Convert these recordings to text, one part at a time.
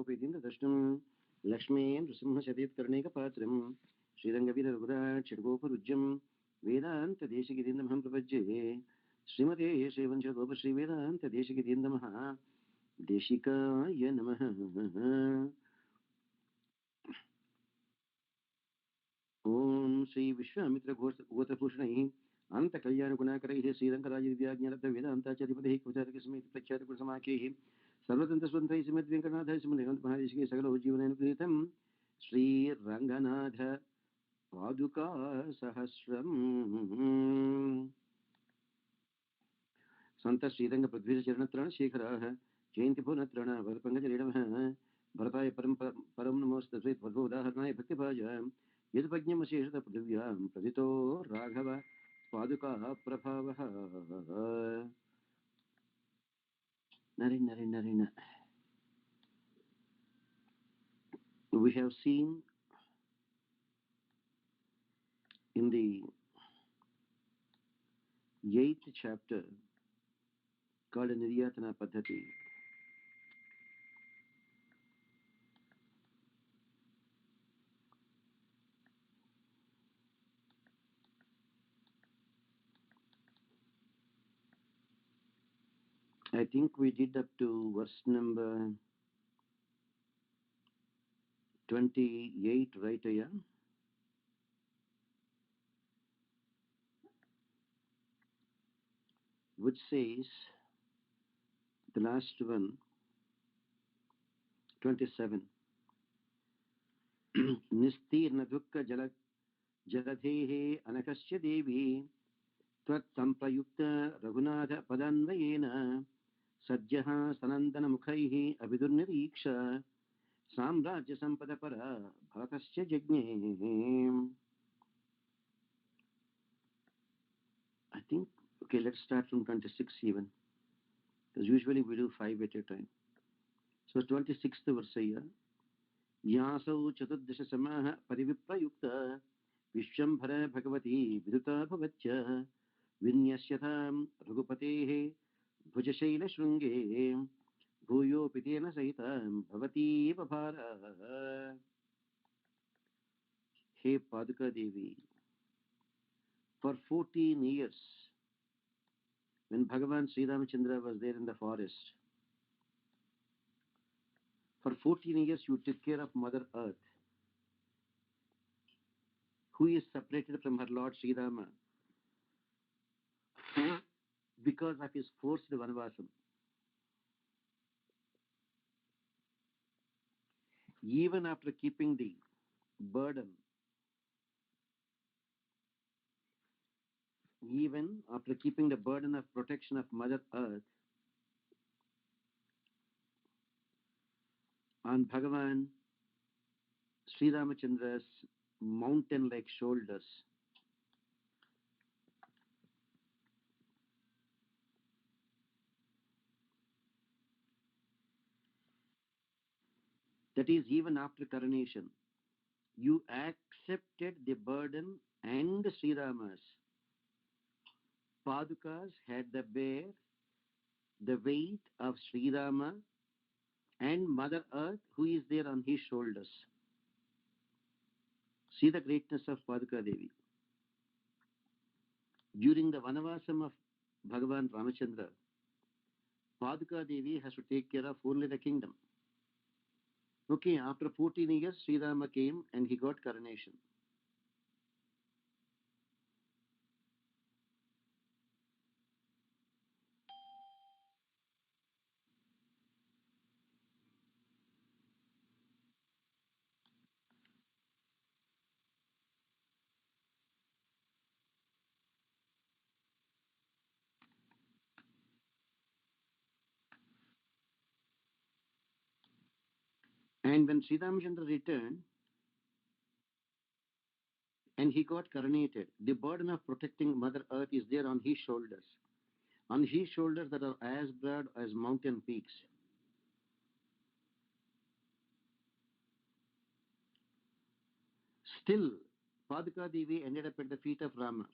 Dashtam Lakshmi Nrsimha Shatit Karnika Patram Srirangavira Raghurat Chirgopurujjam Vedanta Deshikidindamaham Prapajye Srimate Shevancha Gopa Sri Vedanta Deshikidindamaha Deshikaya Namaha Om Sri Vishwamitra Gotrabhushanaihi Anta Kalyana Gunakaraihi Srirangaraja Divyajnarabda Vedanta Charipadahi Kucharakismiti Prachara Kursamakehi सर्वतंत्र स्वतंत्र श्रीमद् वेंकटनाथ श्रीमद महादेश के सकल जीवन प्रीतम श्री रंगनाथ पादुका सहस्रम संत श्रीरंग पृथ्वी चरण त्रण शेखर जयंती पूर्ण त्रण वरपंकज लीडम भरताय परम परम नमोस्तुते उदाहरणाय भक्तिभाज यदुपज्ञमशेषत पृथिव्यां प्रथितो राघव पादुका प्रभावः Narina. We have seen in the 8th chapter called Niryaatanaa Paddhatihi. I think we did up to verse number 28, right? Yeah? Which says, the last one, 27. Nistirna dukka jaladhehe anakasya devi tvat samprayukta raghunatha padanvayena sajjaha sanandana mukhaihi abhidurnireeksha samrajya sampada para bharatasya jajne. I think, okay, let's start from 26 even. Because usually we do 5 at a time. So 26th verse here. Yasau chaturdasha samaha pariviprayukta vishwambhara bhagavati viduta bhavaccha vinyasyatham raghupatehe bhujashaila shrunge bhuyo pitena sahitam bhavati vabhara. Hey Paaduka Devi, for 14 years, when Bhagavan Sri Ramachandra was there in the forest, for 14 years you took care of Mother Earth, who is separated from her Lord Sri Rama because of his forced vanavasam. Even after keeping the burden, even after keeping the burden of protection of Mother Earth on Bhagavan Sri Ramachandra's mountain-like shoulders, that is, even after coronation, you accepted the burden and Sri Rama's Padukas had the bear, the weight of Sri Rama and Mother Earth, who is there on his shoulders. See the greatness of Paaduka Devi. During the Vanavasam of Bhagavan Ramachandra, Paaduka Devi has to take care of only the kingdom. Okay, after 14 years, Sri Rama came and he got coronation. And when Sri Ramachandra returned and he got coronated, the burden of protecting Mother Earth is there on his shoulders. On his shoulders that are as broad as mountain peaks. Still, Paaduka Devi ended up at the feet of Rama.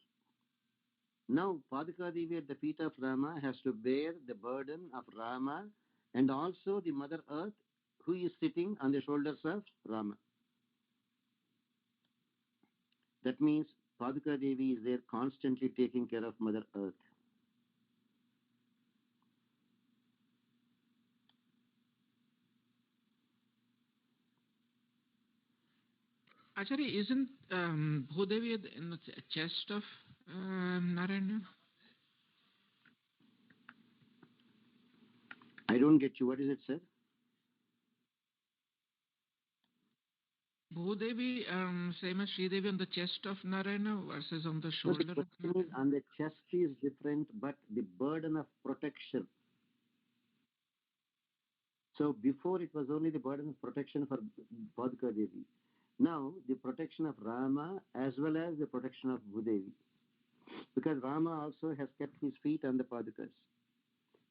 Now, Paaduka Devi at the feet of Rama has to bear the burden of Rama and also the Mother Earth who is sitting on the shoulders of Rama. That means Paaduka Devi is there constantly taking care of Mother Earth. Acharya, isn't Bhudevi in the chest of Narayana? I don't get you. What is it, sir? Bhudevi, same as Sridevi on the chest of Narayana versus on the No, the shoulder of question is Narayana? on the chest is different, but the burden of protection. So before it was only the burden of protection for Paaduka Devi. Now the protection of Rama as well as the protection of Bhudevi. Because Rama also has kept his feet on the Padukas.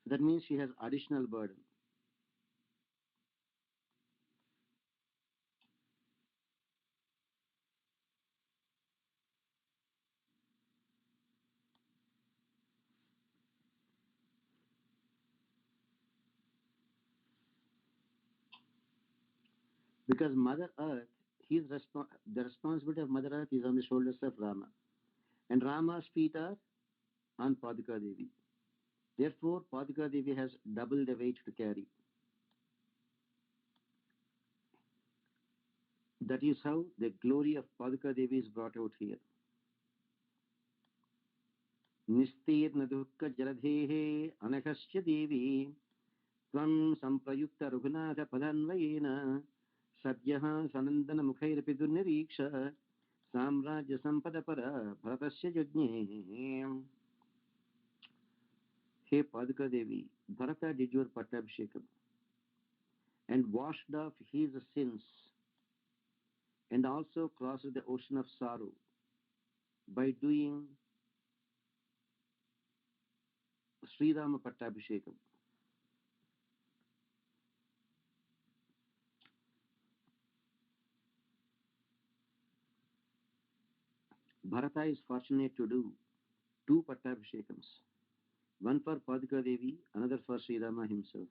So that means she has additional burden. Because Mother Earth, the responsibility of Mother Earth is on the shoulders of Rama. And Rama's feet are on Paduka Devi. Therefore, Paduka Devi has double the weight to carry. That is how the glory of Paduka Devi is brought out here. Nistirna dukkha jaladhehe anakasya devi tvam samprayukta raghunatha padanvayena sadyah sanandana mukhairapi durnireeksha samrajya sampada para bharatasya yajne. Hey Paduka Devi, Bharata did your Pattabhishekam and washed off his sins and also crossed the ocean of sorrow by doing Sri Rama Pattabhishekam. Bharata is fortunate to do two Pattabhishekams, one for Paduka Devi, another for Sri Rama himself.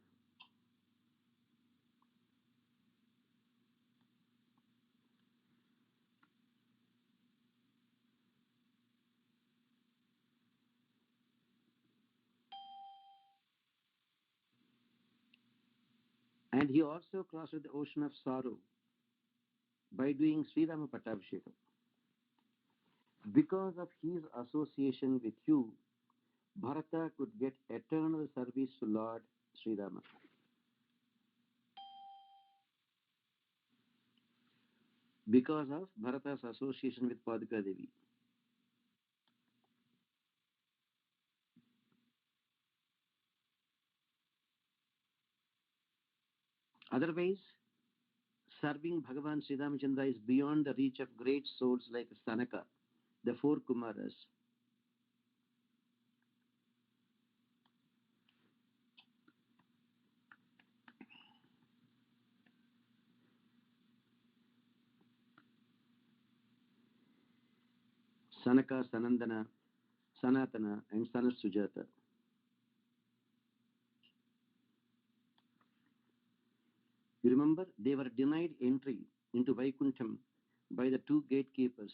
And he also crossed the ocean of sorrow by doing Sri Rama Pattabhishekam. Because of his association with you, Bharata could get eternal service to Lord Sri Rama. Because of Bharata's association with Paduka Devi. Otherwise, serving Bhagavan Sri Ramachandra is beyond the reach of great souls like Sanaka, the four Kumaras. Sanaka, Sanandana, Sanatana, and son of Sujata. You remember, they were denied entry into Vaikuntham by the two gatekeepers.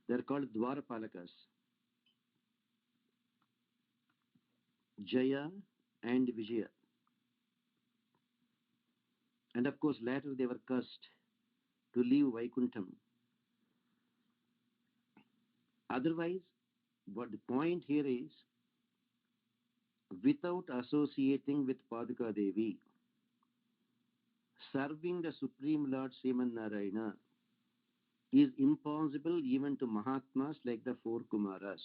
They are called Dwarapalakas, Jaya and Vijaya. And of course, later they were cursed to leave Vaikuntham. Otherwise, what the point here is, without associating with Paduka Devi, serving the Supreme Lord Sriman Narayana is impossible even to Mahatmas like the four Kumaras.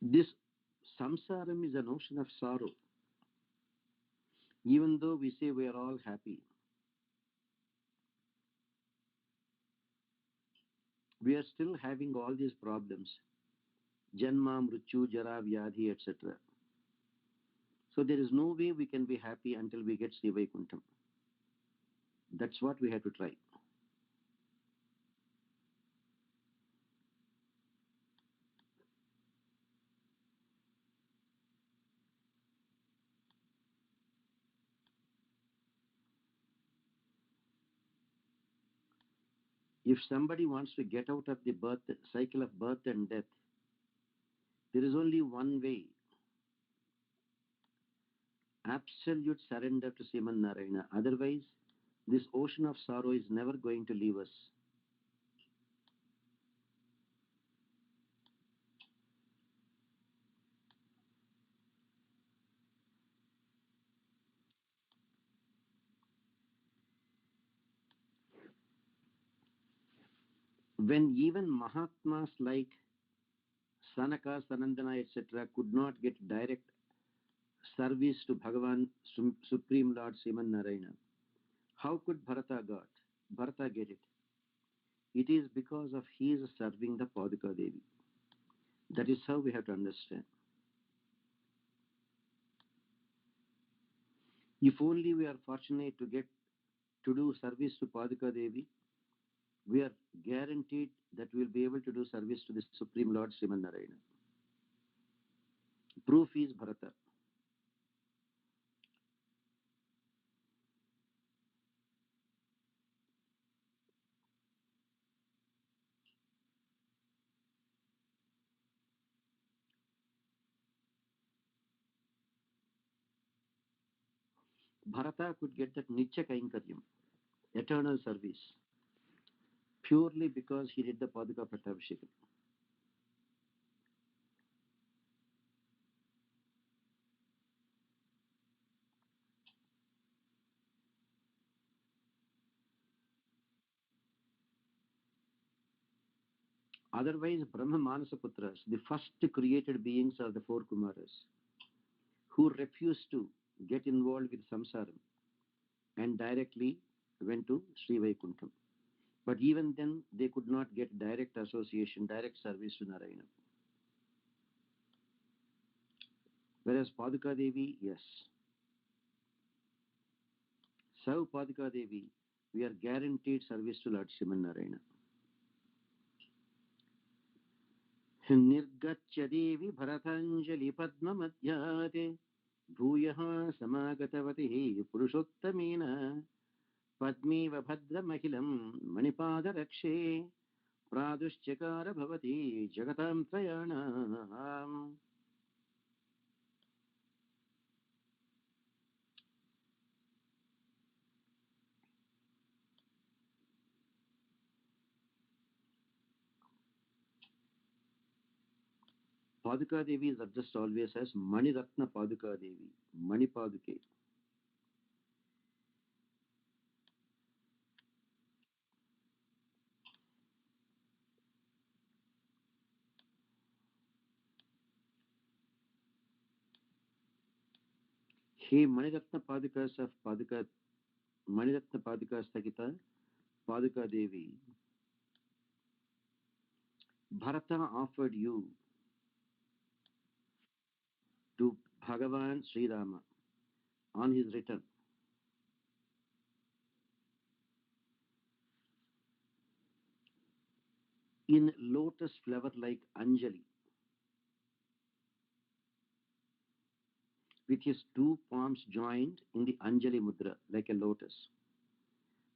This samsaram is a notion of sorrow. Even though we say we are all happy, we are still having all these problems Janma, Mrityu, Jara, Vyadhi, etc. So there is no way we can be happy until we get Sri Vaikuntham. That's what we have to try. If somebody wants to get out of the cycle of birth and death, there is only one way: absolute surrender to Sriman Narayana. Otherwise, this ocean of sorrow is never going to leave us. When even Mahatmas like Sanaka, Sanandana, etc. could not get direct service to Bhagavan, Supreme Lord Sriman Narayana, how could Bharata get it? It is because of his serving the Paaduka Devi. That is how we have to understand. If only we are fortunate to get to do service to Paaduka Devi, we are guaranteed that we will be able to do service to the Supreme Lord Sriman Narayana. Proof is Bharata. Bharata could get that Nitya Kainkaryam, eternal service, purely because he did the Paaduka Pattabhishekam. Otherwise, Brahma Manasa Putras, the first created beings, are the four Kumaras, who refused to get involved with samsaram and directly went to Sri Vaikuntham. But even then, they could not get direct association, direct service to Narayana. Whereas Paaduka Devi, yes. So Paaduka Devi, we are guaranteed service to Lord Sriman Narayana. Nirgaccha Devi Bharatanjali Padma Madhyate Bhuyaha Samagatavatih Purushottamena Padmiva Bhadramahilam Manipada Rakshe Pradushchakara Bhavati Jagatam Trayana. Paaduka Devi is addressed always as Maniratna Paaduka Devi, Mani Paaduke. He Maniratna Padukas of Paduka, Maniratna Paduka Sthakita, Paduka Devi. Bharata offered you to Bhagavan Sri Rama on his return. In lotus flower like Anjali, with his two palms joined in the Anjali Mudra like a lotus.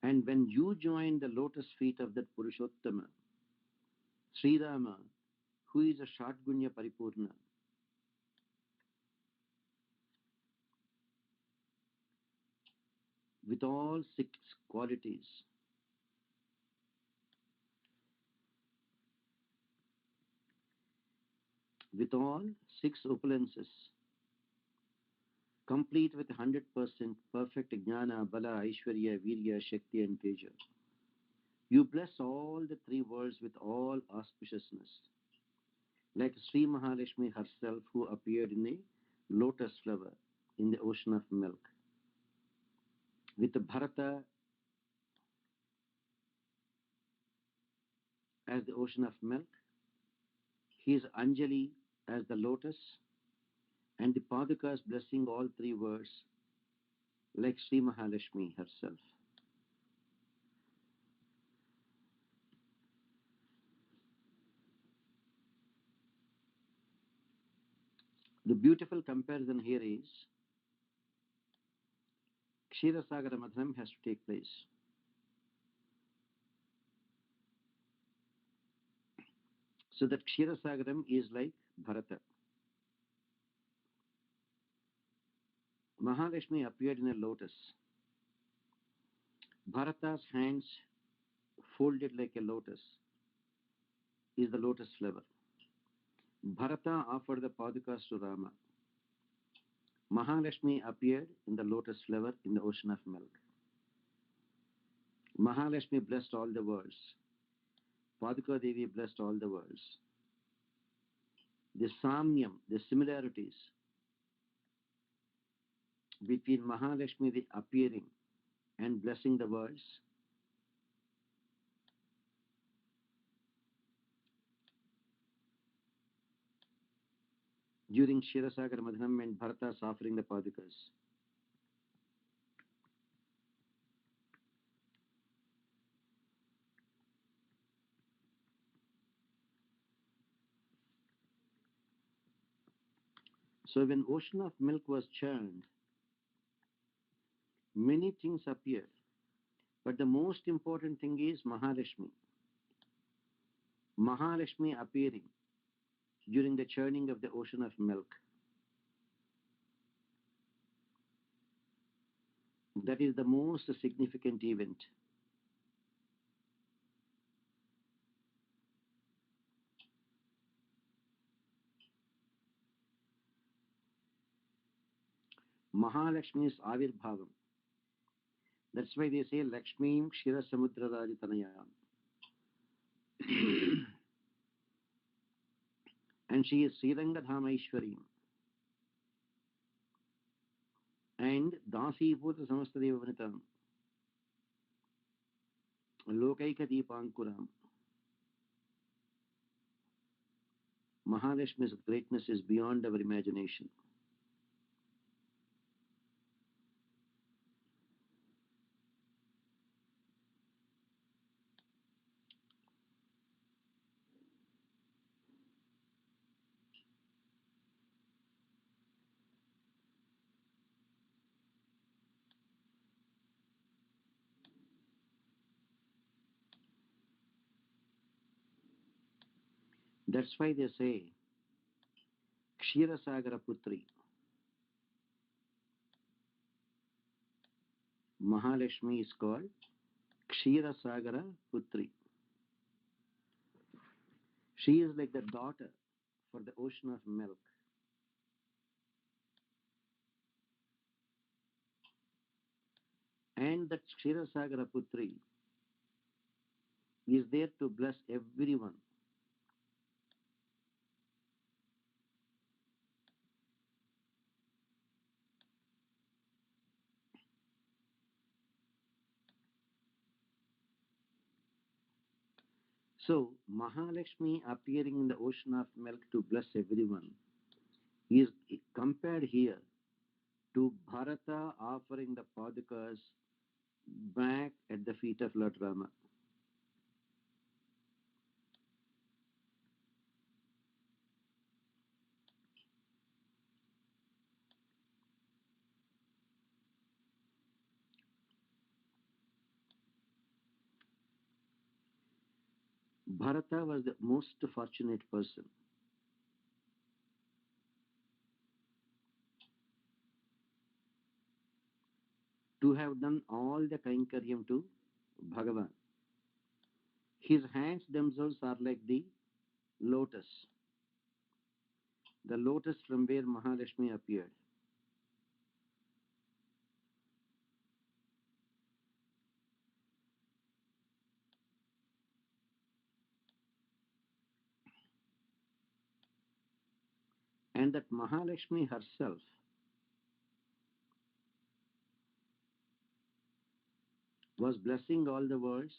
And when you join the lotus feet of that Purushottama, Sri Rama, who is a Shatgunya Paripurna, with all six qualities, with all six opulences, complete with 100% perfect jnana, bala, aishwarya, virya, shakti and teja. You bless all the three worlds with all auspiciousness, like Sri Mahalakshmi herself, who appeared in a lotus flower in the ocean of milk. With Bharata as the ocean of milk, his Anjali as the lotus, and the Paadukas blessing all three words like Sri Mahalakshmi herself. The beautiful comparison here is Ksheerasagara Madhanam has to take place. So that Ksheerasagaram is like Bharata. Mahalakshmi appeared in a lotus. Bharata's hands folded like a lotus is the lotus flower. Bharata offered the Paadukas to Rama. Mahalakshmi appeared in the lotus flower in the ocean of milk. Mahalakshmi blessed all the worlds. Paaduka Devi blessed all the worlds. The samyam, the similarities between Mahalakshmi the appearing and blessing the worlds during Ksheerasagara Madhanam and Bharata's offering the Paadukas. So when ocean of milk was churned, many things appeared. But the most important thing is Mahalakshmi. Mahalakshmi appearing during the churning of the ocean of milk. That is the most significant event. Mahalakshmi's Avirbhavam. That's why they say Lakshmim Kshira Samudra Rajatanayam. And she is Srirangadhamaishwarim. And Dasi Bhuta Samastadeva Vanitam. Lokaika Deepankuram. Mahalakshmi's greatness is beyond our imagination. That's why they say Ksheerasagara Putri. Mahalakshmi is called Ksheerasagara Putri. She is like the daughter for the ocean of milk. And that Ksheerasagara Putri is there to bless everyone. So, Mahalakshmi appearing in the ocean of milk to bless everyone is compared here to Bharata offering the Paadukas back at the feet of Lord Rama. Bharata was the most fortunate person. To have done all the Kainkaryam to Bhagavan. His hands themselves are like the lotus. The lotus from where Mahalakshmi appeared. And that Mahalakshmi herself was blessing all the worlds,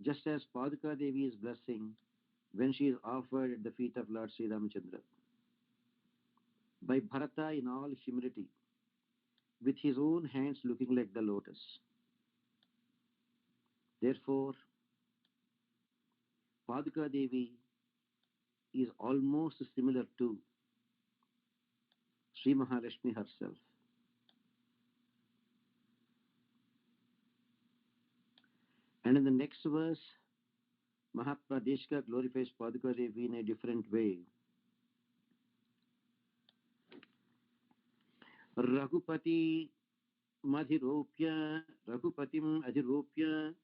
just as Paaduka Devi is blessing when she is offered at the feet of Lord Sri Ramachandra by Bharata in all humility, with his own hands looking like the lotus. Therefore, Paaduka Devi is almost similar to Sri Mahalakshmi herself. And in the next verse, Mahatma Deshka glorifies Paaduka Devi in a different way. Raghupati Raghupatim Adhiropya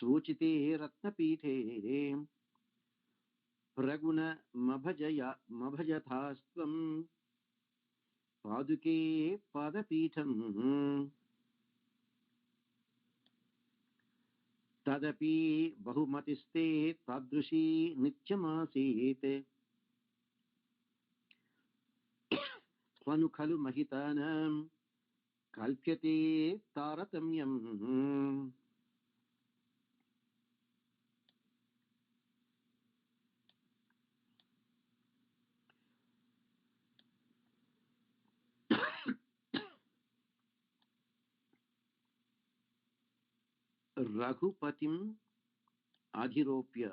Svochite Ratnapite Raguna Mabhajathastvam Paduke Padapitham Tadapi Bahumatiste Tadrushi Nityamasit Swanu Khalu Mahitanam Kalpyate Taratamyam. Raghupatim Adhiropya.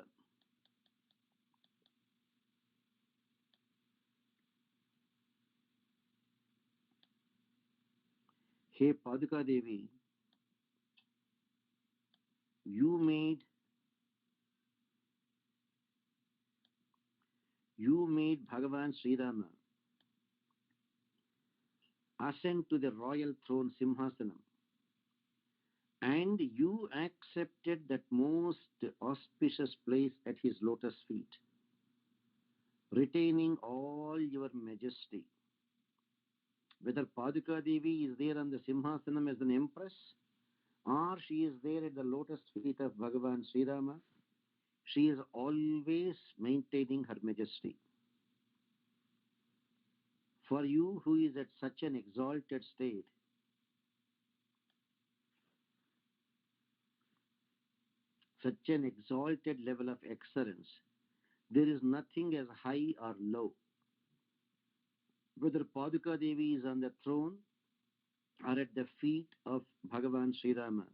Hey Paduka Devi, you made Bhagavan Sri Rama ascend to the royal throne Simhasanam, and you accepted that most auspicious place at his lotus feet, retaining all your majesty. Whether Paduka Devi is there on the Simhasanam as an empress, or she is there at the lotus feet of Bhagavan Sri Rama, she is always maintaining her majesty. For you who is at such an exalted state, such an exalted level of excellence, there is nothing as high or low. Whether Paduka Devi is on the throne or at the feet of Bhagavan Sri Rama,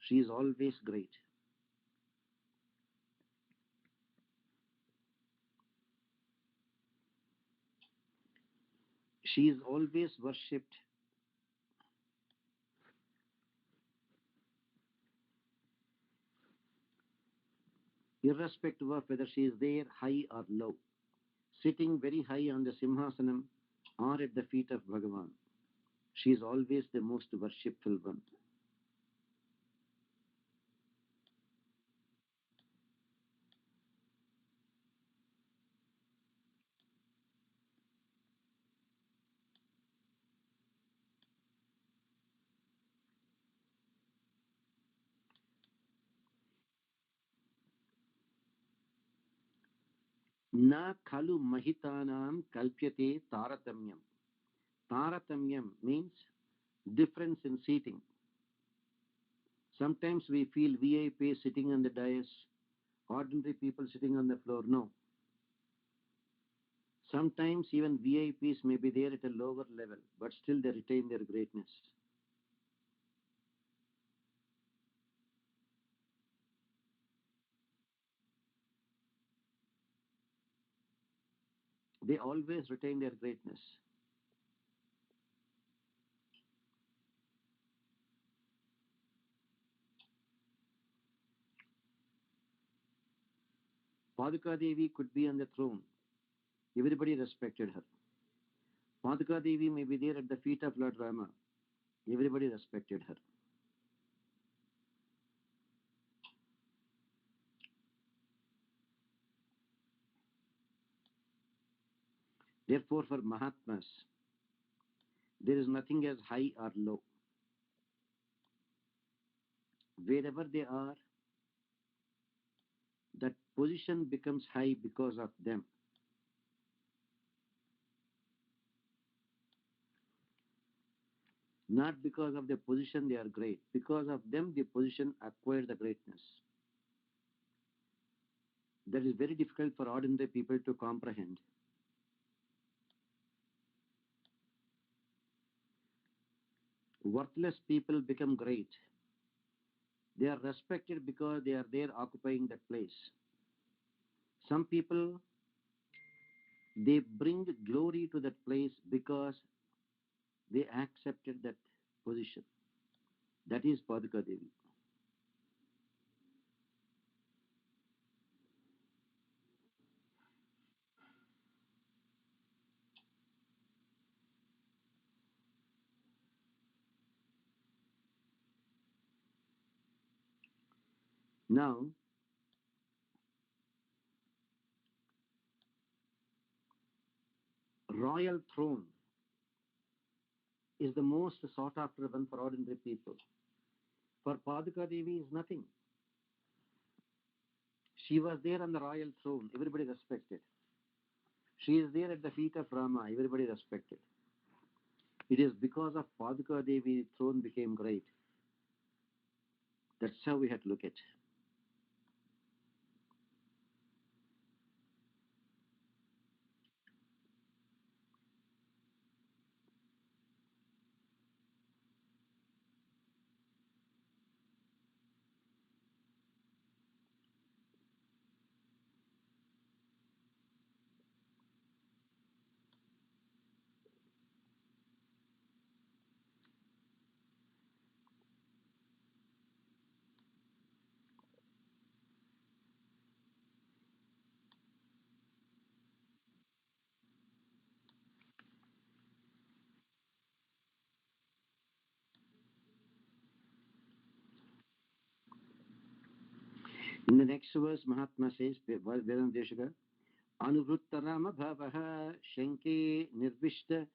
she is always great. She is always worshipped irrespective of whether she is there high or low, sitting very high on the Simhasanam or at the feet of Bhagavan. She is always the most worshipful one. Na khalu mahitanam kalpyate taratamyam. Taratamyam means difference in seating. Sometimes we feel VIP sitting on the dais, ordinary people sitting on the floor. No. Sometimes even VIPs may be there at a lower level, but still they retain their greatness. They always retain their greatness. Paduka Devi could be on the throne. Everybody respected her. Paaduka Devi may be there at the feet of Lord Rama. Everybody respected her. Therefore, for Mahatmas, there is nothing as high or low. Wherever they are, that position becomes high because of them. Not because of their position they are great. Because of them, the position acquired the greatness. that is very difficult for ordinary people to comprehend. Worthless people become great. They are respected because they are there occupying that place. Some people, they bring glory to that place because they accepted that position. That is Paaduka Devi. Now, royal throne is the most sought after one for ordinary people. For Paaduka Devi is nothing. She was there on the royal throne, everybody respected. She is there at the feet of Rama, everybody respected. It is because of Paaduka Devi the throne became great. That's how we had to look at it. In the next verse, Mahatma says, Vedanta Deshika, Anuvritta Rama Bhavaha Shanke Nirvishta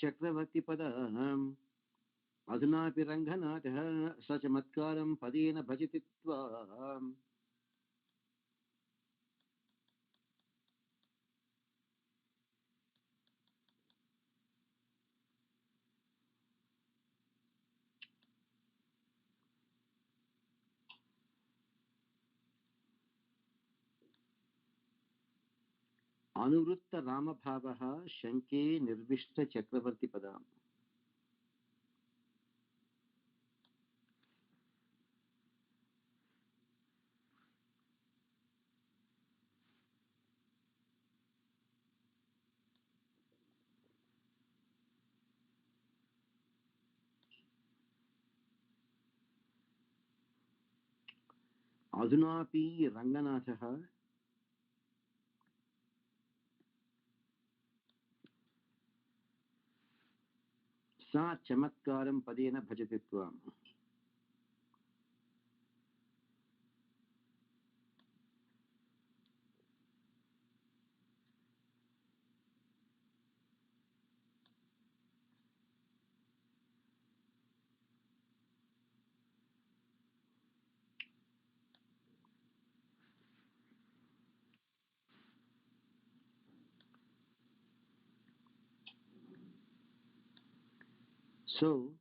Chakravarti Padaham Adhunapi Ranganatha Sachamatkaram Padena Bhajititva. Anuvritta Rama Bhavaha Shanke Nirvishta Chakravarti Padam. Adhunapi Ranganatha Sa Chamatkaram Padena Bhajatitvam. So,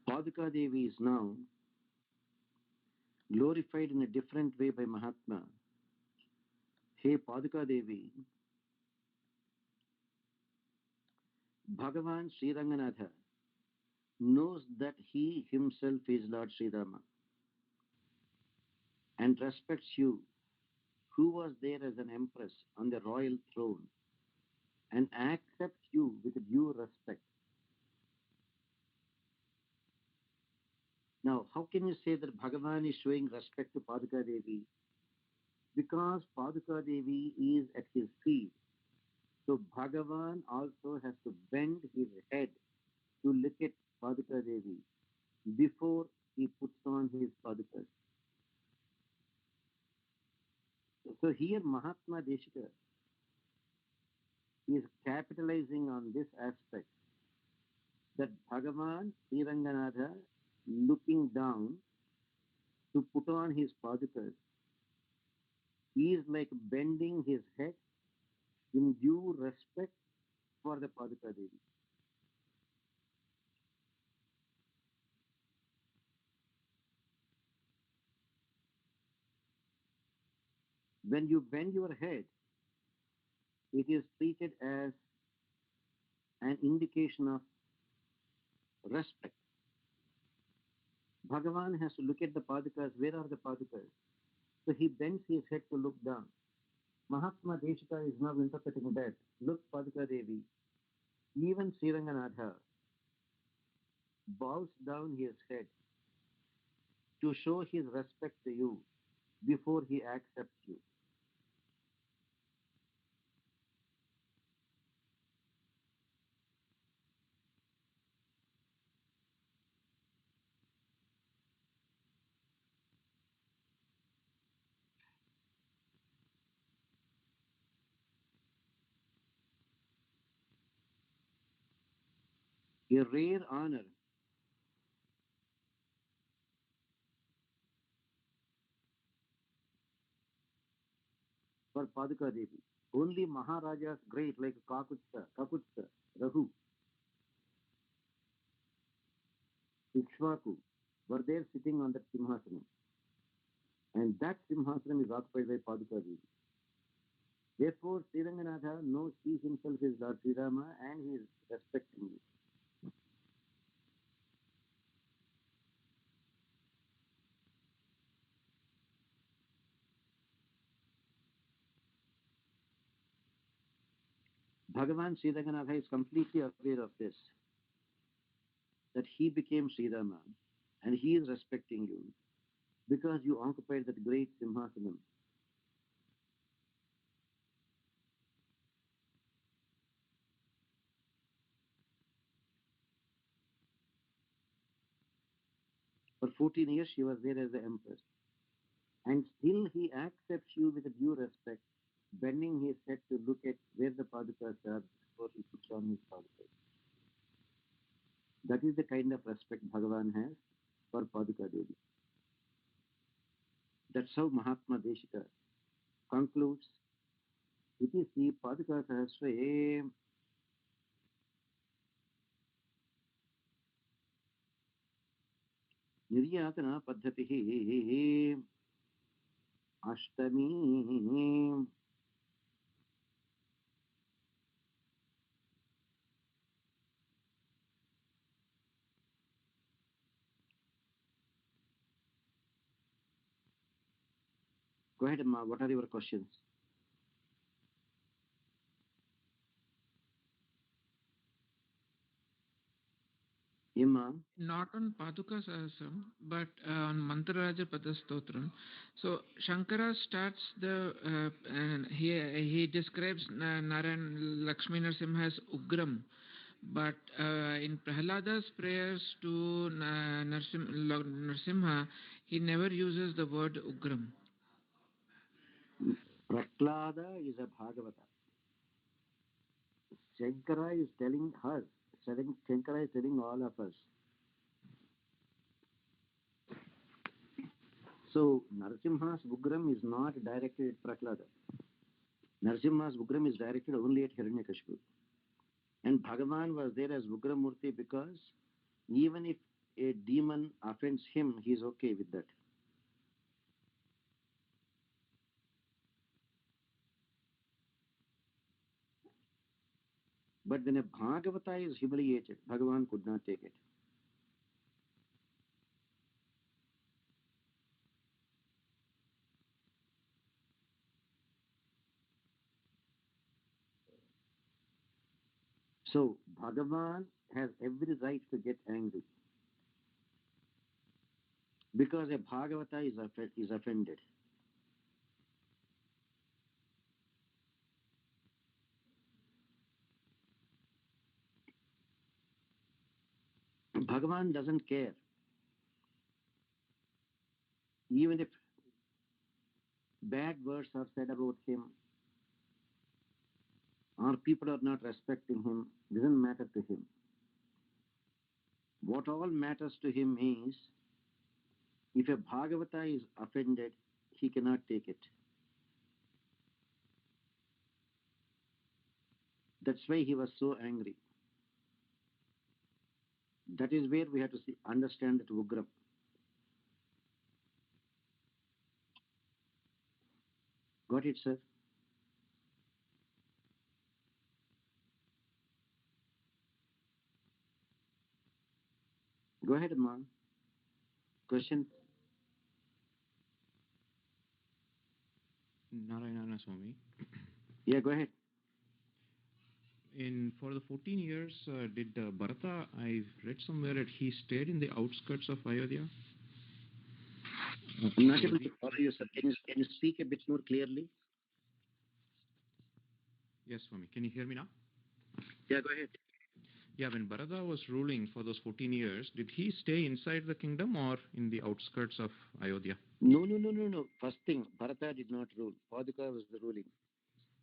Paaduka Devi is now glorified in a different way by Mahatma. Hey Paaduka Devi, Bhagavan Sri Ranganatha knows that he himself is Lord Sri Rama and respects you, who was there as an empress on the royal throne, and accepts you with due respect. Now, how can you say that Bhagavan is showing respect to Paaduka Devi? Because Paaduka Devi is at his feet. So Bhagavan also has to bend his head to look at Paaduka Devi before he puts on his Padukas. So here Mahatma Deshika is capitalizing on this aspect that Bhagavan Sriranganatha looking down to put on his Padukas, he is like bending his head in due respect for the Paduka Devi. when you bend your head, it is treated as an indication of respect. Bhagavan has to look at the Padukas. Where are the Padukas? So he bends his head to look down. Mahatma Deshika is now interpreting that. Look, Paduka Devi, even Sriranganatha bows down his head to show his respect to you before he accepts you. A rare honor for Paduka Devi. Only Maharajas great like Kakutsa, Raghu, Ikshvaku were there sitting on that Simhasanam. And that Simhasanam is occupied by Paduka Devi. Therefore, Sriranganatha knows he himself is Lord Sri Rama and he is respecting you. Bhagavan Sriranganatha is completely aware of this, that he became Sri Rama and he is respecting you because you occupied that great Simhasanam. For 14 years she was there as the empress. And still he accepts you with a due respect, bending his head to look at where the Padukas are before he puts on his Padukas. That is the kind of respect Bhagavan has for Paduka Devi. That's how Mahatma Deshika concludes. It is the Paaduka Sahasram Niryaatanaa Paddhatihi Ashtami. Go ahead, Amma. What are your questions? Amma. Not on Paaduka Sahasram, but on Mantraraja Padastotram. So Shankara starts and he describes Narayan Lakshmi Narasimha as Ugram, but in Prahlada's prayers to Narasimha, he never uses the word Ugram. Prahlada is a Bhagavata. Shankara is telling her, Shankara is telling all of us. So Narasimha's Ugram is not directed at Prahlada. Narasimha's Ugram is directed only at Hiranyakashipu. And Bhagavan was there as Ugramurti because even if a demon offends him, he is okay with that. But when a Bhagavata is humiliated, Bhagavan could not take it. So Bhagavan has every right to get angry because a Bhagavata is offended. Bhagavan doesn't care. Even if bad words are said about him or people are not respecting him, doesn't matter to him. What all matters to him is if a Bhagavata is offended, he cannot take it. That's why he was so angry. That is where we have to understand that Ugram. Go Got it, sir? Go ahead, Amma. Question? Narayana Swamy. Yeah, go ahead. For the 14 years, did Bharata, I read somewhere that he stayed in the outskirts of Ayodhya? I'm not able to follow you, sir. Can you speak a bit more clearly? Yes, Swami. Can you hear me now? Yeah, go ahead. Yeah, when Bharata was ruling for those 14 years, did he stay inside the kingdom or in the outskirts of Ayodhya? No. First thing, Bharata did not rule. Paaduka was the ruling.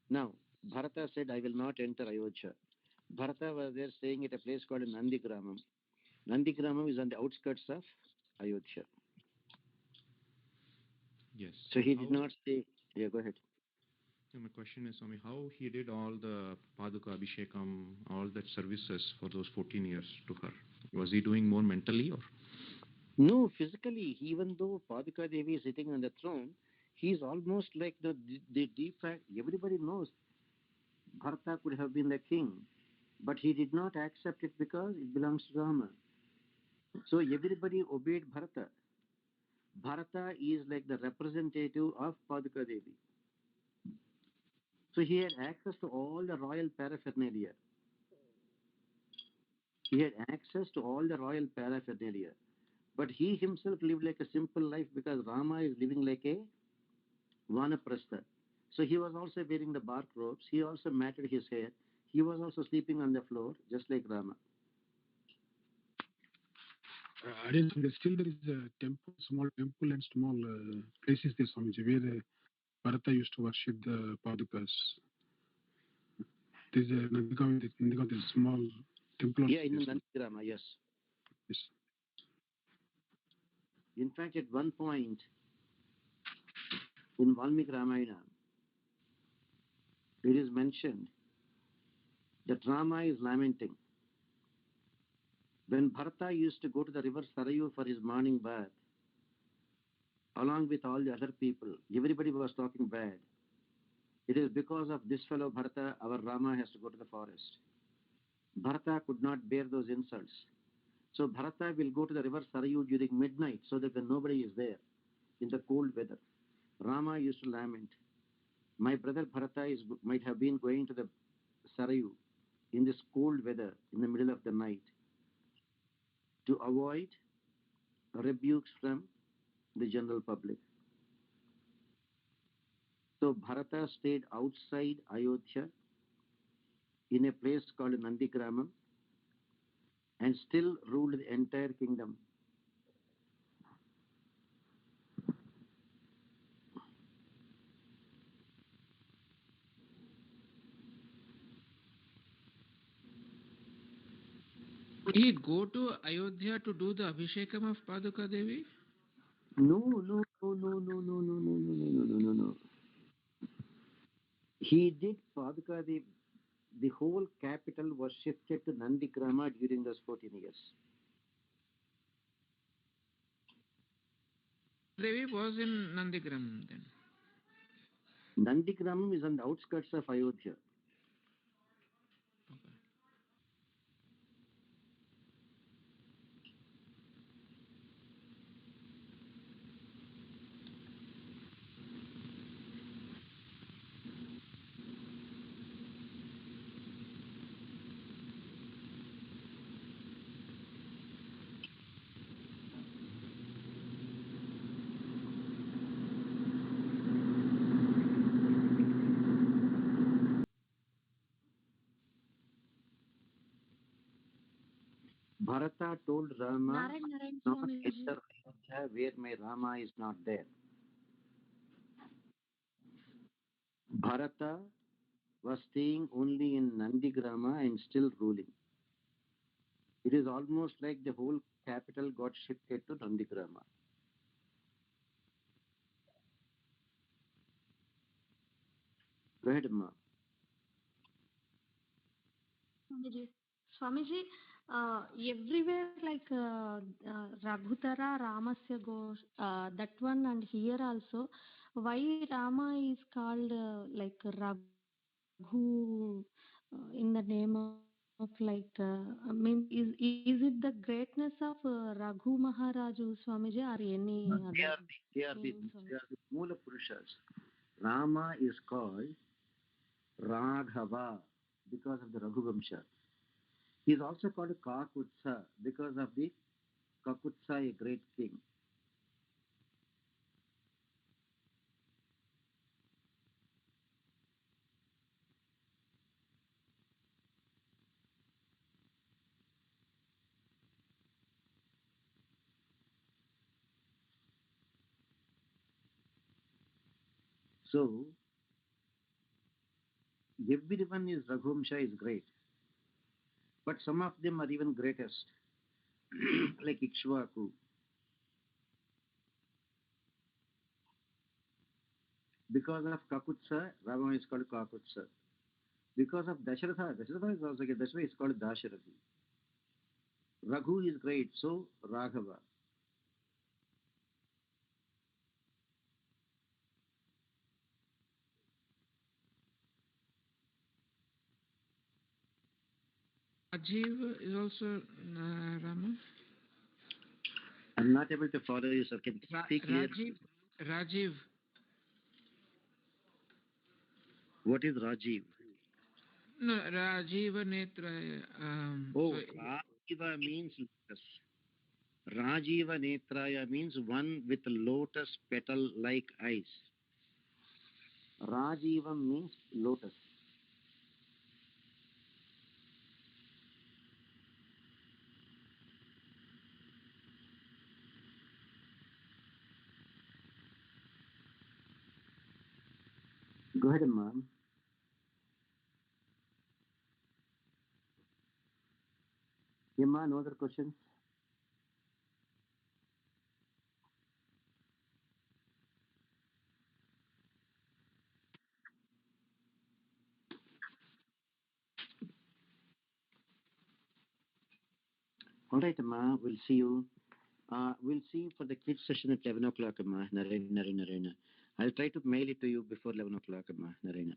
Now, Bharata said, I will not enter Ayodhya. Bharata was there staying at a place called Nandigramam. Nandigramam is on the outskirts of Ayodhya. Yes. So he did not stay. Yeah, go ahead. So my question is, Swami, how he did all the Paaduka Abhishekam, all that services for those 14 years to her? Was he doing more mentally or? No, physically, even though Paaduka Devi is sitting on the throne, he is almost like the deep fact. Everybody knows Bharata could have been the king, but he did not accept it because it belongs to Rama. So everybody obeyed Bharata. Bharata is like the representative of Paaduka Devi. So he had access to all the royal paraphernalia. He had access to all the royal paraphernalia. But he himself lived like a simple life because Rama is living like a Vanaprastha. So he was also wearing the bark robes. He also matted his hair. He was also sleeping on the floor, just like Rama. Still there is a temple, small temple and small places there, Swamiji, where Bharata used to worship the Padukas. There's a Nandigram, there's a small temple. Yeah, in Nandigrama, yes. Yes. In fact, at one point in Valmiki Ramayana, it is mentioned that Rama is lamenting. When Bharata used to go to the river Sarayu for his morning bath, along with all the other people, everybody was talking bad. It is because of this fellow Bharata, our Rama has to go to the forest. Bharata could not bear those insults. So Bharata will go to the river Sarayu during midnight so that when nobody is there, in the cold weather. Rama used to lament, my brother Bharata might have been going to the Sarayu in this cold weather in the middle of the night to avoid rebukes from the general public. So Bharata stayed outside Ayodhya in a place called Nandigramam and still ruled the entire kingdom. Would he go to Ayodhya to do the Abhishekam of Paaduka Devi? No. He did Paaduka Devi. The whole capital was shifted to Nandigrama during those 14 years. Devi was in Nandigram then. Nandigramam is on the outskirts of Ayodhya. Okay. Bharata told Rama, Narayan not Swamiji. enter Ayodhya where my Rama is not there. Bharata was staying only in Nandigrama and still ruling. It is almost like the whole capital got shifted to Nandigrama. Go ahead, Ma. Swamiji, everywhere like Raghutara, Ramasya Ghosh, that one, and here also, why Rama is called like Raghu in the name of like means is it the greatness of Raghu Maharaju Swamiji or any They other are they are the meaning, they Swamiji? are the Mula Purushas. Rama is called Raghava because of the Raghuvamsha. He is also called Kakutsa because of the Kakutsa, a great king. So everyone is Raghuvamsha is great, but some of them are even greatest, like Ikshvaku. Because of Kakutsa, Rama is called Kakutsa. Because of Dasharatha, Dasharatha is also good. That's why it's called Dasharathi. Raghu is great, so Raghava. Rajiv is also Rama. I'm not able to follow you, sir. Can you speak clearly? Rajiv. What is Rajiv? No, Rajiva Netra. Oh, So Rajiva means lotus. Rajiva Netraya means one with lotus petal like eyes. Rajiva means lotus. Go ahead, ma'am. Yeah, ma'am, no other questions? All right, ma. We'll see you. We'll see you for the kids session at 11 o'clock, ma. Narayana. I'll try to mail it to you before 11 o'clock, ma. Narayana.